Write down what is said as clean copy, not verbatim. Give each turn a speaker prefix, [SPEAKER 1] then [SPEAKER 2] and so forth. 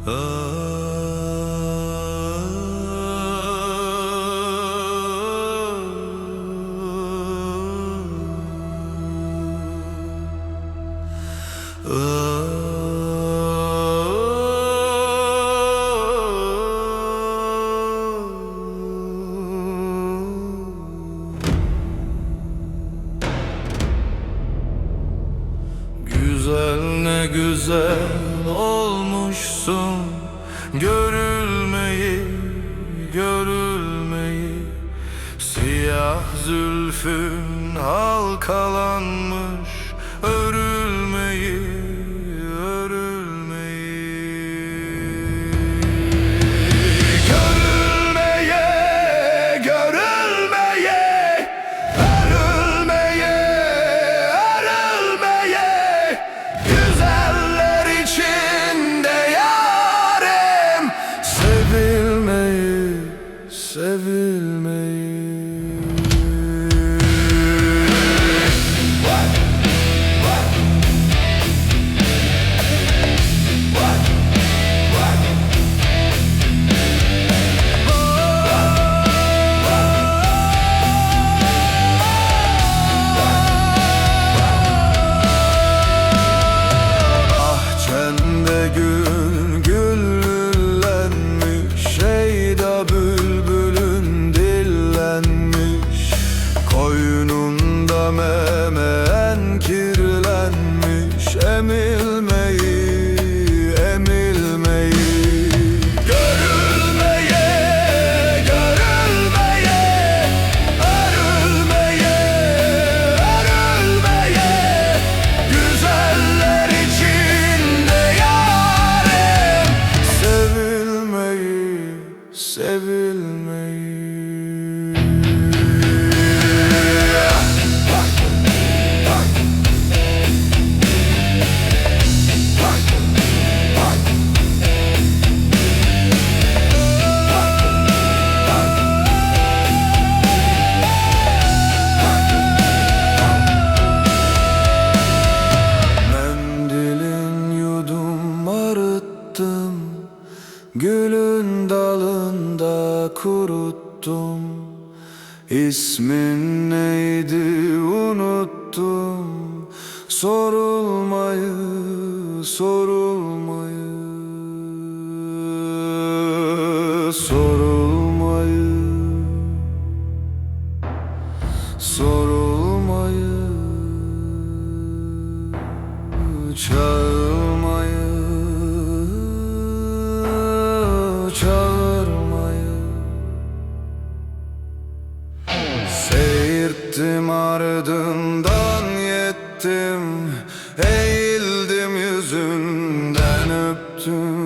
[SPEAKER 1] Güzel, ne güzel olmuşsun, görülmeyi, görülmeyi. Siyah zülfün halkalanmış, örülmeyi, örülmeyi. Görülmeye, görülmeye, örülmeye, örülmeye. Güzeller içinde yarim, sevilmeyi, sevilmeyi. Bahçende gül güllenmiş, şeyda bülbülün dillenmiş. Koynunda memen kirlenmiş, emilmeyi, emilmeyi. Görülmeye, görülmeye, örülmeye, örülmeye. Güzeller içinde yarim, sevilmeyi, sevilmeyi. Mendilin yudum arıttım, gülün dalında kuruttum. İsmin neydi unuttum, sorulmayı, sorulmayı, sorulmayı, sorulmayı, çağırmayı, çağırmayı. Seyirttim ardından yettim, eğildim yüzünden öptüm.